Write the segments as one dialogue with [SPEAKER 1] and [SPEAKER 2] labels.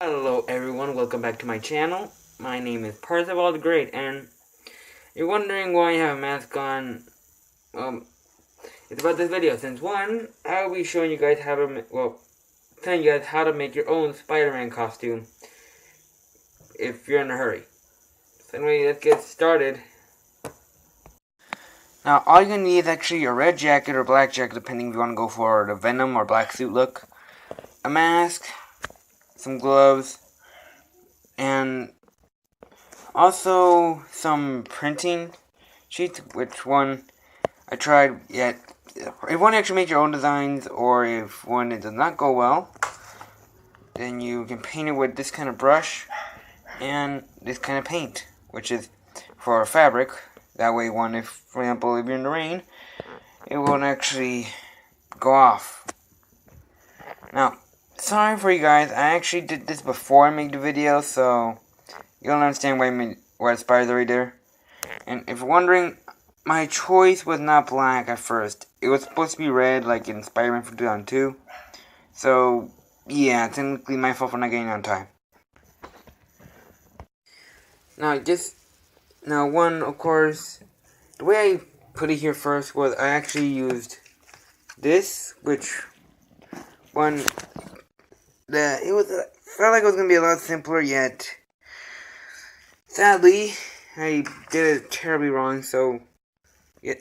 [SPEAKER 1] Hello everyone, welcome back to my channel. My name is Percival the Great, and you're wondering why I have a mask on. It's about this video. Since one, I'll be showing you guys how to, telling you guys how to make your own Spider-Man costume if you're in a hurry. So anyway, let's get started. Now, all you're gonna need is actually a red jacket or black jacket, depending if you want to go for the Venom or black suit look, a mask, some gloves, and also some printing sheets, which one I tried yet. If one actually make your own designs, or if one it does not go well, then you can paint it with this kind of brush and this kind of paint, which is for fabric. That way, if, for example, if you're in the rain, it won't actually go off. Now, sorry for you guys, I actually did this before I made the video, so you'll understand why the spiders are right there. And if you're wondering, my choice was not black at first. It was supposed to be red, like in Spiderman from 2002. So, yeah, technically my fault for not getting it on time. Now, of course, the way I put it here first was I actually used this, which felt like it was gonna be a lot simpler, yet sadly I did it terribly wrong. So,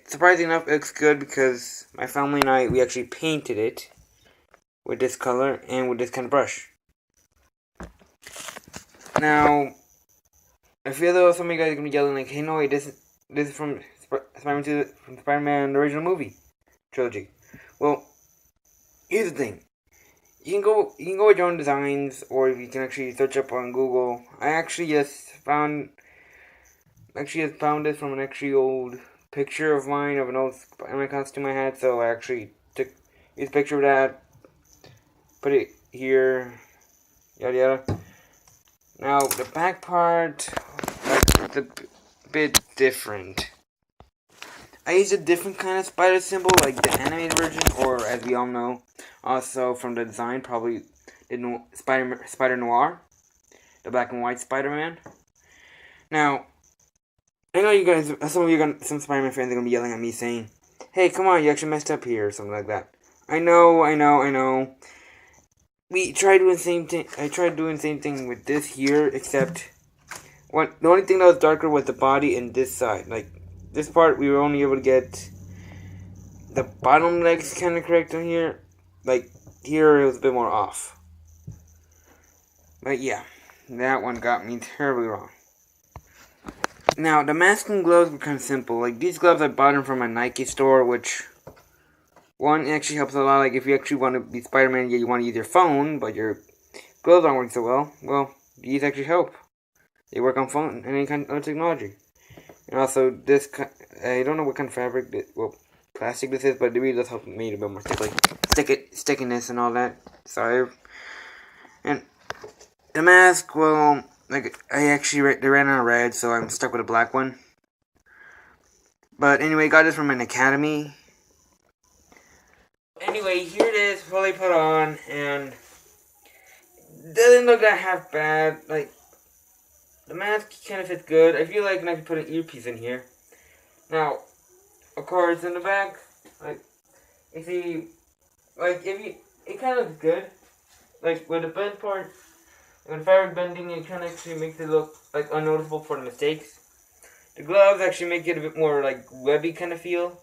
[SPEAKER 1] surprisingly enough, it looks good because my family and we actually painted it with this color and with this kind of brush. Now, I feel though some of you guys are gonna be yelling like, "Hey, no, wait, this is from Spider-Man 2, from Spider-Man the original movie trilogy." Well, here's the thing: you can go with your own designs, or you can actually search up on Google. I actually just found this from an actually old picture of mine of an old Spider-Man costume I had. So I actually took this picture of that, put it here, yada yada. Now the back part, it's a bit different. I used a different kind of spider symbol, like the animated version, or as we all know, also from the design, probably the Spider Noir, the black and white Spider-Man. Now, I know you guys, some Spider-Man fans are gonna be yelling at me saying, "Hey, come on, you actually messed up here," or something like that. I know. We tried doing the same thing. I tried doing the same thing with this here, except the only thing that was darker was the body and this side. Like this part, we were only able to get the bottom legs kind of correct on here. Like here, it was a bit more off. But yeah, that one got me terribly wrong. Now, the mask and gloves were kind of simple. Like, these gloves I bought them from a Nike store, which, one, actually helps a lot. Like, if you actually want to be Spider-Man, you want to use your phone, but your gloves aren't working so well, these actually help. They work on phone and any kind of technology. And also, this, I don't know what kind of fabric, plastic this is, but it really does help me a bit more stickiness and all that. Sorry. And the mask, they ran out of red, so I'm stuck with a black one. But anyway, got this from an academy. Anyway, here it is, fully put on, and doesn't look that half bad. Like, the mask kind of fits good. I feel like I could put an earpiece in here. Now, of course, in the back, you see, it kind of looks good. Like, with the bend part, with the fabric bending, it kind of actually makes it look, unnoticeable for the mistakes. The gloves actually make it a bit more, webby kind of feel.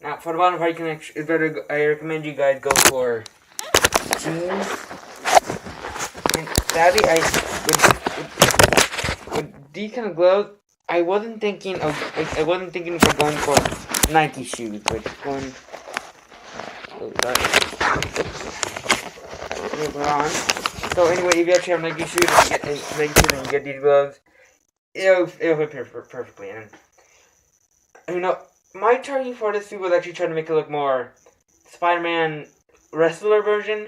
[SPEAKER 1] Now, for the bottom part, I recommend you guys go for jeans. And sadly, with these kind of gloves, I wasn't thinking of going for Nike shoes, which one? Oh, sorry. So anyway, if you actually have Nike shoes and get these gloves, it'll fit perfectly. And my target for this suit was actually trying to make it look more Spider-Man wrestler version.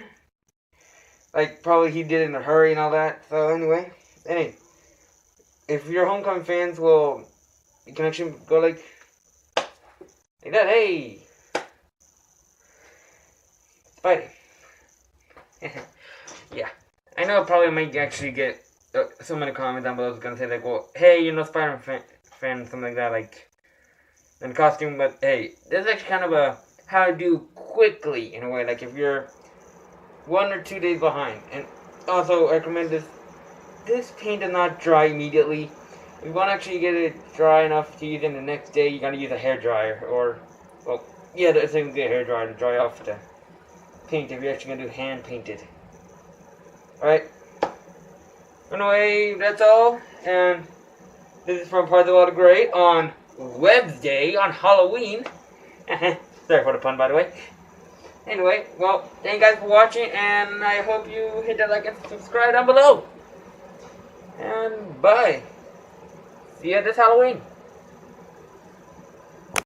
[SPEAKER 1] Like, probably he did it in a hurry and all that. So anyway, if you're Homecoming fans, well, you can actually go like that. Hey, Spidey. Yeah. I know I probably might actually get so many comments down below is gonna say like, well, hey, you're no Spider-Man fan, something like that, like, in costume, but hey, this is actually kind of a how to do quickly in a way, like if you're 1 or 2 days behind. And also, I recommend this. This paint does not dry immediately. If you want to actually get it dry enough to use it the next day, you gotta use a hair dryer or, well, yeah, it's a good hair dryer to dry off the paint if you're actually gonna do hand painted. Alright. Anyway, that's all. And this is from Part of the World Great on Wednesday on Halloween. Sorry for the pun, by the way. Anyway, well, thank you guys for watching, and I hope you hit that like and subscribe down below. And bye. See you this Halloween.